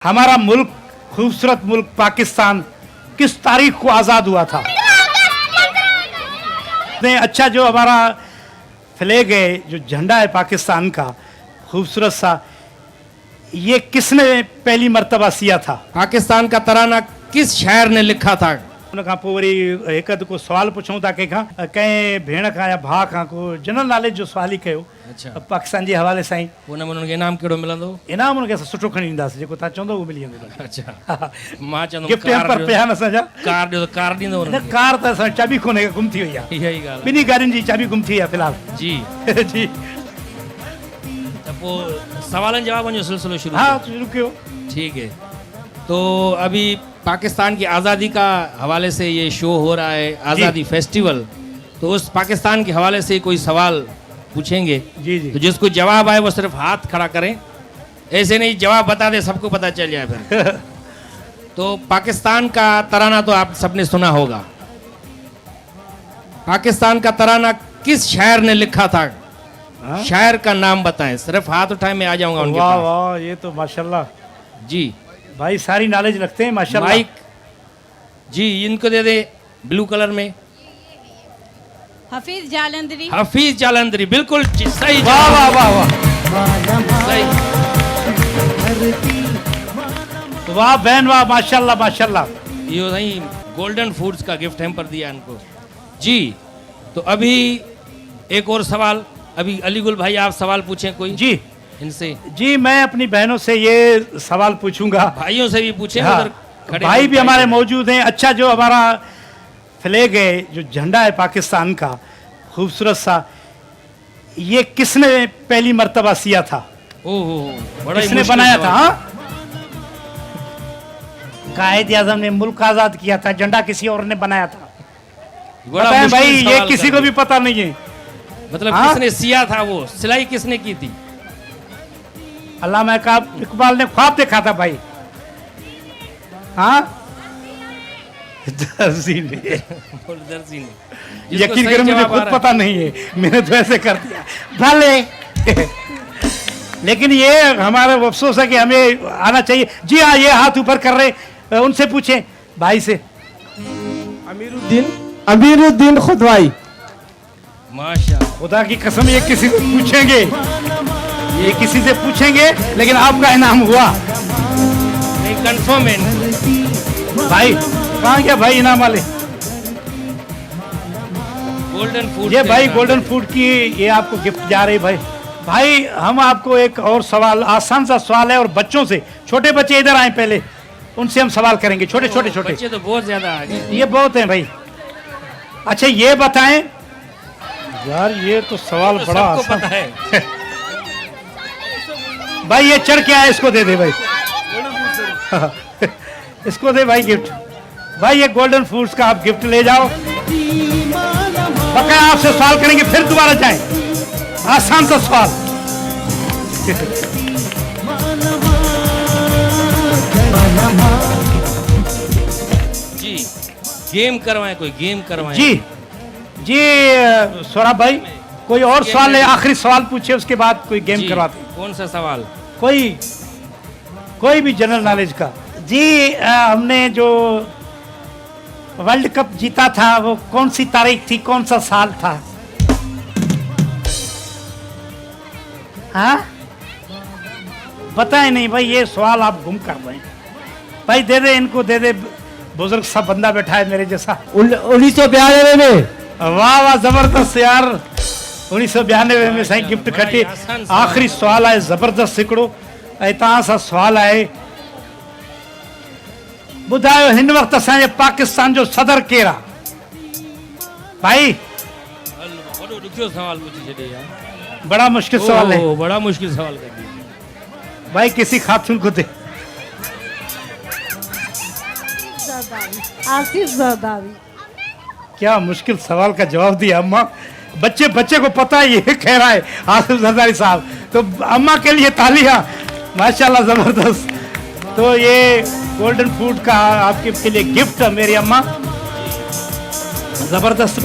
हमारा मुल्क, खूबसूरत मुल्क पाकिस्तान किस तारीख को आज़ाद हुआ था? नहीं, अच्छा जो हमारा फ्लैग है, जो झंडा है पाकिस्तान का खूबसूरत सा, ये किसने पहली मर्तबा सिया था? पाकिस्तान का तराना किस शायर ने लिखा था? उन खां पोइ वरी हिकु को सवाल पुछूं था कंहिंखां, कंहिं भेण खां या भाउ खां, को जनरल नॉलेज जो सवाल ई कयो अच्छा पाकिस्तान जे हवाले सां ई। उन में उन्हनि खे इनाम कहिड़ो मिलंदो? इनाम उनखे असां सुठो खणी ईंदासीं, जेको तव्हां चवंदो उहो मिली वेंदो। अच्छा मां चवंदुमि गिफ्ट पर पिया आहिनि असांजा। कार ॾियो त कार ॾींदो न उन्हनि खे। कार त असां चाबी कोन्हे, गुम थी वई आहे। इहा ई ॻाल्हि ॿिन्ही गाॾियुनि जी चाबी गुम थी आहे फ़िलहाल। आहे। जी जी त पोइ सवालनि जवाबनि जो सिलसिलो शुरू हाँ कयो। शुरू कयो। ठीक है, तो अभी पाकिस्तान की आज़ादी का हवाले से ये शो हो रहा है, आज़ादी फेस्टिवल, तो उस पाकिस्तान के हवाले से कोई सवाल पूछेंगे। जी जी तो जिसको जवाब आए वो सिर्फ हाथ खड़ा करें, ऐसे नहीं जवाब बता दे सबको पता चल जाए फिर। तो पाकिस्तान का तराना तो आप सबने सुना होगा। पाकिस्तान का तराना किस शायर ने लिखा था? हाँ? शायर का नाम बताएं, सिर्फ हाथ उठाए मैं आ जाऊंगा उनके वाह पास। वाह, ये तो माशाल्लाह जी भाई सारी नॉलेज रखते हैं माशाल्लाह। माइक जी इनको दे दे ब्लू कलर में। हफीज जालंधरी। हफीज जालंधरी, बिल्कुल सही वाह जवाब। वाह वाह वाह सही। वाह बहन वाह, माशाल्लाह माशाल्लाह। ये नहीं गोल्डन फूड्स का गिफ्ट हैम्पर दिया इनको। जी तो अभी एक और सवाल, अभी अलीगुल भाई आप सवाल पूछें कोई जी इनसे। जी मैं अपनी बहनों से ये सवाल पूछूंगा। भाइयों से भी पूछें। हाँ, उधर खड़े भाई लोग भी हमारे मौजूद हैं। अच्छा जो हमारा फ्लैग है, जो झंडा है पाकिस्तान का खूबसूरत सा, ये किसने पहली मर्तबा सिया था? ओहो बड़ा ही किसने मुश्किल बनाया था? सवाल। हाँ? कायद आजम ने मुल्क आजाद किया था, झंडा किसी और ने बनाया था। बड़ा बताएं मुश्किल भाई, ये सवाल किसी कर को भी दिया। पता नहीं है। मतलब हाँ? किसने सिया था, वो सिलाई किसने की थी? अल्लामा इकबाल ने ख्वाब देखा था भाई। हाँ दर्जी ने। दर्जी ने। जिसको यकीन सही करें मुझे जवाब आ खुद रहा है। पता नहीं है, मैंने तो ऐसे कर दिया भले। लेकिन ये हमारा अफसोस है कि हमें आना चाहिए। जी हाँ, ये हाथ ऊपर कर रहे, उनसे पूछें भाई से। अमीरुद्दीन खुदवाई। माशाअल्लाह। खुदा की कसम, ये किसी से पूछेंगे, ये किसी से पूछेंगे, लेकिन आपका इनाम हुआ नहीं कंफर्म है। भाई। कहाँ गया भाई इनाम वाले? गोल्डन फूड ये भाई गोल्डन फूड की ये आपको गिफ्ट जा रही भाई। भाई हम आपको एक और सवाल, आसान सा सवाल है, और बच्चों से, छोटे बच्चे इधर आए पहले, उनसे हम सवाल करेंगे। छोटे छोटे छोटे बच्चे तो बहुत ज्यादा आ गए। ये बहुत हैं भाई। अच्छा ये बताएं यार, ये तो सवाल तो बड़ा सबको आसान पता है। भाई। ये चढ़ के आया, इसको दे दे भाई। इसको दे भाई गिफ्ट। भाई ये गोल्डन फूड्स का आप गिफ्ट ले जाओ। बकाया आपसे सवाल करेंगे, फिर दोबारा जाएं। आसान सा सवाल। जी गेम करवाएं, कोई गेम करवाएं। जी जी सौरभ भाई, कोई और सवाल है? आखिरी सवाल पूछे, उसके बाद कोई गेम जी, करवाते। कौन सा सवाल? कोई भी जनरल नॉलेज का। जी हमने जो वर्ल्ड कप जीता था, वो कौन सी तारीख थी, कौन सा साल था? हाँ बताए नहीं भाई, ये सवाल आप गुम कर रहे हैं भाई। दे दे इनको, दे दे। बुजुर्ग सा बंदा बैठा है मेरे जैसा। 1992 में। वाह वाह, जबरदस्त यार। 1992 में साईं गिफ्ट खटी। आसान सवाल। आखिरी सवाल आहे जबरदस्त हिकिड़ो, ऐं तव्हां सां सवाल आहे। ॿुधायो हिन वक़्तु असांजे पाकिस्तान जो सदर केरु आहे? भाई वॾो ॾुखियो सवाल पूछी छॾे यार। बड़ा मुश्किल सवाल है ओह, बड़ा मुश्किल सवाल कर दिया भाई। किसी खातून को दे। आसिफ जरदारी। क्या मुश्किल सवाल का जवाब दिया अम्मा। बच्चे को पता है ये कह रहा है आसिफ जरदारी साहब, तो अम्मा के लिए तालियां, माशाल्लाह जबरदस्त। तो ये गोल्डन फूड का आपके लिए गिफ्ट है मेरी अम्मा, जबरदस्त।